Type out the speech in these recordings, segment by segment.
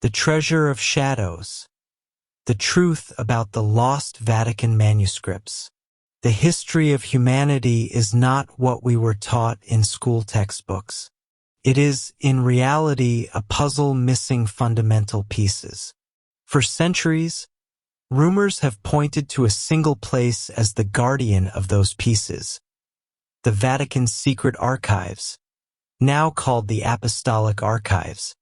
The Treasure of Shadows. The truth about the lost Vatican manuscripts. The history of humanity is not what we were taught in school textbooks. It is, in reality, a puzzle missing fundamental pieces. For centuries, rumors have pointed to a single place as the guardian of those pieces: the Vatican's secret archives, now called the Apostolic Archives.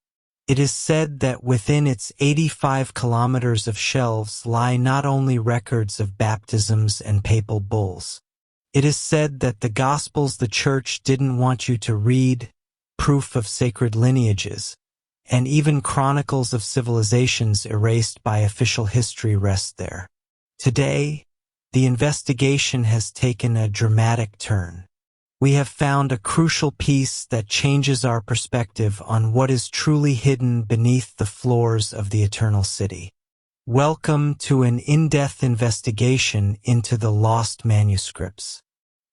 It is said that within its 85 kilometers of shelves lie not only records of baptisms and papal bulls. It is said that the Gospels the Church didn't want you to read, proof of sacred lineages, and even chronicles of civilizations erased by official history rest there. Today, the investigation has taken a dramatic turn. We have found a crucial piece that changes our perspective on what is truly hidden beneath the floors of the Eternal City. Welcome to an in-depth investigation into the lost manuscripts.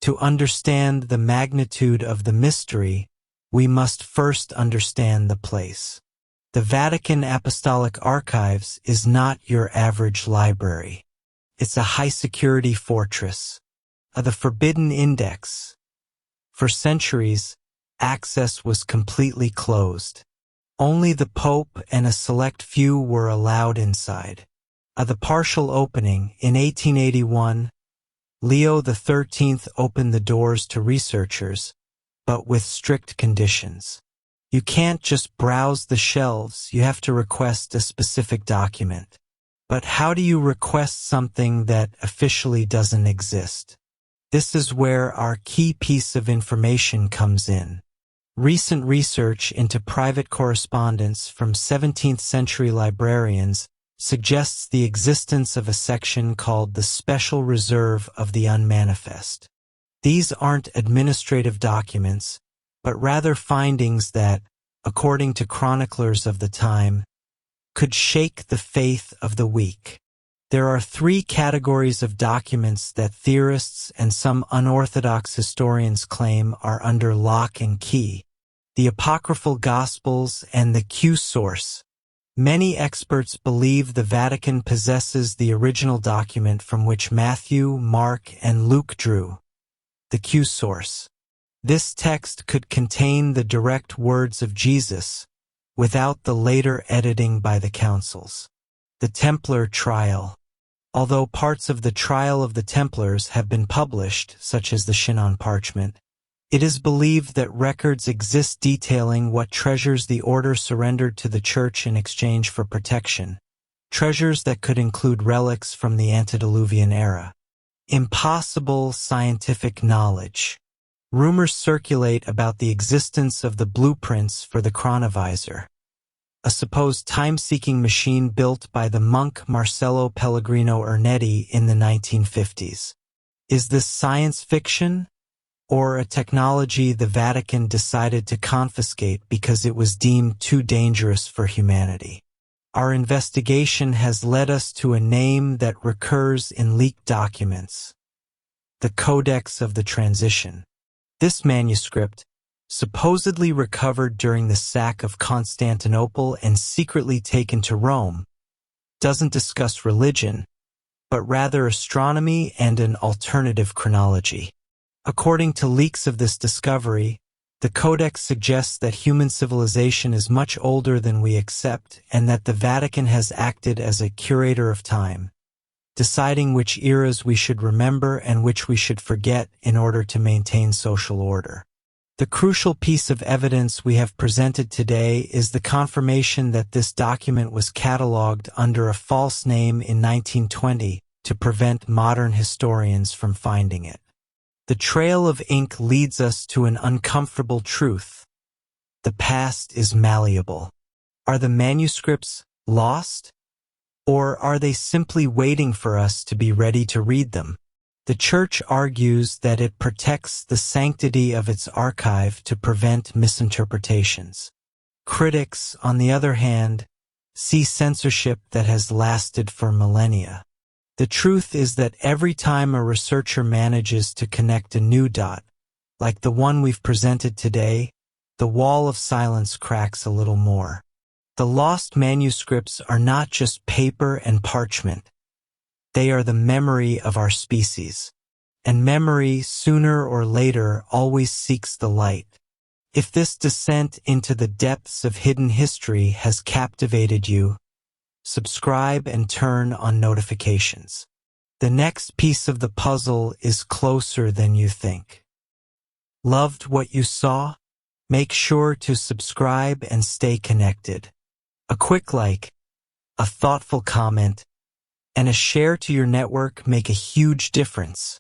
To understand the magnitude of the mystery, we must first understand the place. The Vatican Apostolic Archives is not your average library. It's a high-security fortress, the forbidden index. For centuries, access was completely closed. Only the Pope and a select few were allowed inside. The partial opening in 1881, Leo XIII opened the doors to researchers, but with strict conditions. You can't just browse the shelves, you have to request a specific document. But how do you request something that officially doesn't exist? This is where our key piece of information comes in. Recent research into private correspondence from 17th century librarians suggests the existence of a section called the Special Reserve of the Unmanifest. These aren't administrative documents, but rather findings that, according to chroniclers of the time, could shake the faith of the weak. There are three categories of documents that theorists and some unorthodox historians claim are under lock and key: the Apocryphal Gospels and the Q source. Many experts believe the Vatican possesses the original document from which Matthew, Mark, and Luke drew, the Q source. This text could contain the direct words of Jesus, without the later editing by the councils. The Templar Trial. Although parts of the Trial of the Templars have been published, such as the Chinon parchment, it is believed that records exist detailing what treasures the order surrendered to the Church in exchange for protection, treasures that could include relics from the antediluvian era. Impossible scientific knowledge. Rumors circulate about the existence of the blueprints for the chronovisor, a supposed time-seeking machine built by the monk Marcello Pellegrino Ernetti in the 1950s. Is this science fiction, or a technology the Vatican decided to confiscate because it was deemed too dangerous for humanity? Our investigation has led us to a name that recurs in leaked documents: the Codex of the Transition. This manuscript, supposedly recovered during the sack of Constantinople and secretly taken to Rome, doesn't discuss religion, but rather astronomy and an alternative chronology. According to leaks of this discovery, the Codex suggests that human civilization is much older than we accept and that the Vatican has acted as a curator of time, deciding which eras we should remember and which we should forget in order to maintain social order. The crucial piece of evidence we have presented today is the confirmation that this document was catalogued under a false name in 1920 to prevent modern historians from finding it. The trail of ink leads us to an uncomfortable truth. The past is malleable. Are the manuscripts lost? Or are they simply waiting for us to be ready to read them? The Church argues that it protects the sanctity of its archive to prevent misinterpretations. Critics, on the other hand, see censorship that has lasted for millennia. The truth is that every time a researcher manages to connect a new dot, like the one we've presented today, the wall of silence cracks a little more. The lost manuscripts are not just paper and parchment. They are the memory of our species. And memory, sooner or later, always seeks the light. If this descent into the depths of hidden history has captivated you, subscribe and turn on notifications. The next piece of the puzzle is closer than you think. Loved what you saw? Make sure to subscribe and stay connected. A quick like, a thoughtful comment, and a share to your network make a huge difference.